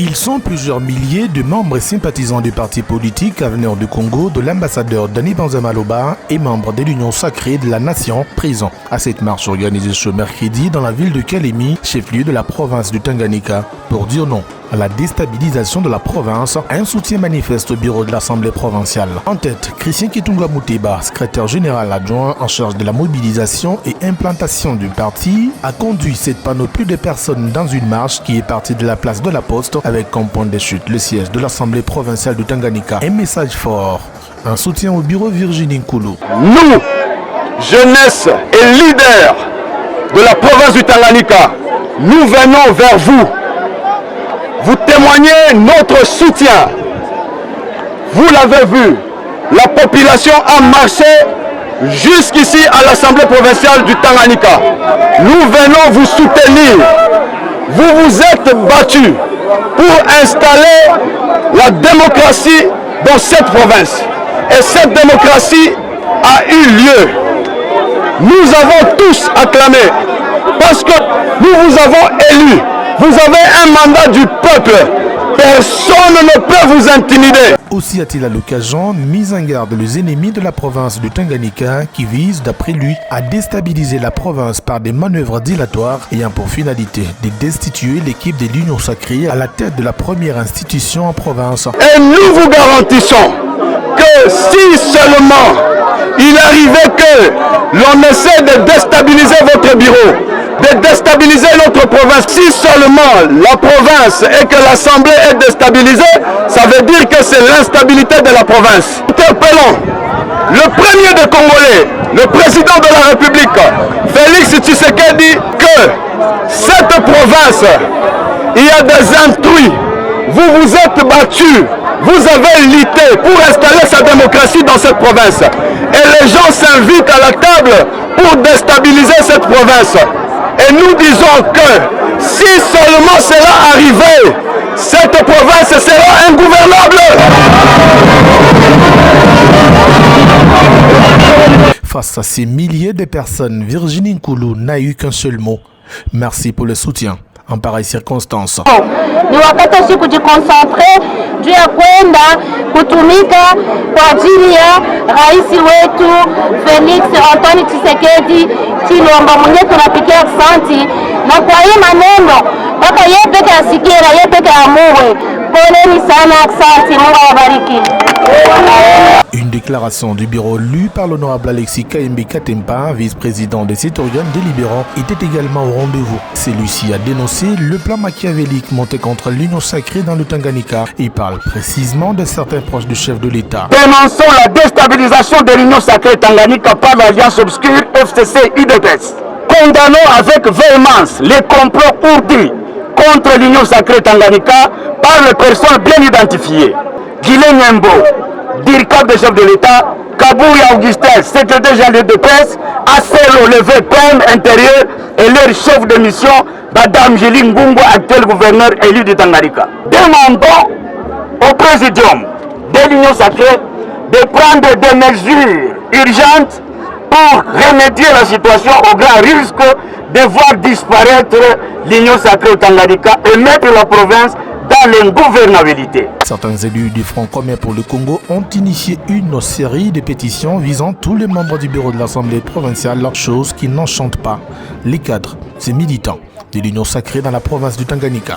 Ils sont plusieurs milliers de membres et sympathisants du parti politique Avenir du Congo, de l'ambassadeur Denis Banzamaloba et membres de l'Union sacrée de la nation présents à cette marche organisée ce mercredi dans la ville de Kalemi, chef-lieu de la province du Tanganyika, pour dire non à la déstabilisation de la province, un soutien manifeste au bureau de l'Assemblée provinciale. En tête, Christian Kitunga Mouteba, secrétaire général adjoint en charge de la mobilisation et implantation du parti, a conduit cette panoplie de personnes dans une marche qui est partie de la place de la Poste avec comme point de chute le siège de l'Assemblée provinciale du Tanganyika. Un message fort, un soutien au bureau Virginie Nkulu. Nous, jeunesse et leaders de la province du Tanganyika, nous venons vers vous. Vous témoignez notre soutien. Vous l'avez vu, la population a marché jusqu'ici à l'Assemblée provinciale du Tanganyika. Nous venons vous soutenir. Vous vous êtes battus pour installer la démocratie dans cette province. Et cette démocratie a eu lieu. Nous avons tous acclamé parce que nous vous avons élus. Vous avez un mandat du peuple. Personne ne peut vous intimider. Aussi a-t-il à l'occasion mis en garde les ennemis de la province du Tanganyika qui visent, d'après lui, à déstabiliser la province par des manœuvres dilatoires ayant pour finalité de destituer l'équipe de l'Union sacrée à la tête de la première institution en province. Et nous vous garantissons que si seulement il arrivait que l'on essaie de déstabiliser votre bureau, de déstabiliser notre province, si seulement la province et que l'Assemblée est déstabilisée, ça veut dire que c'est l'instabilité de la province. Interpellons le premier des Congolais, le président de la République, Félix Tshisekedi, que cette province, il y a des intrus. Vous vous êtes battus, vous avez lutté pour installer sa démocratie dans cette province. Et les gens s'invitent à la table pour déstabiliser cette province. Et nous disons que si seulement cela arrivait, cette province sera ingouvernable. Face à ces milliers de personnes, Virginie Nkulu n'a eu qu'un seul mot. Merci pour le soutien en pareille circonstance. Ni wakati si kujikonsantre juu ya kwenda kutumika kwa ajili ya rais wetu Felix Antoine Tshisekedi Tshilombo mwenye tunapikia asante, na kwa hii maneno mpaka yeye peke asikie na yeye peke amue. Poleni sana, asante, Mungu awabariki. Une déclaration du bureau lue par l'honorable Alexis Kayembe Katempa, vice-président des citoyens délibérants, était également au rendez-vous. Celui-ci a dénoncé le plan machiavélique monté contre l'Union sacrée dans le Tanganyika et parle précisément de certains proches du chef de l'État. Dénonçons la déstabilisation de l'Union sacrée Tanganyika par l'alliance obscure FCC-UDPS. Condamnons avec véhémence les complots ourdis contre l'Union sacrée Tanganyika par les personnes bien identifiées. Guilhem Nyembo, Dirkab de chef de l'État, Kabouya Augustin, secrétaire général de presse, Asselo Levé, PM intérieur et leur chef de mission, Madame Julie Ngungu, actuel gouverneur élu du Tanganyika. Demandons au présidium de l'Union sacrée de prendre des mesures urgentes pour remédier la situation au grand risque de voir disparaître l'Union sacrée au Tanganyika et mettre la province dans l'ingouvernabilité. Certains élus du Front commun pour le Congo ont initié une série de pétitions visant tous les membres du bureau de l'Assemblée provinciale, chose qui n'enchante pas les cadres et militants de l'Union sacrée dans la province du Tanganyika.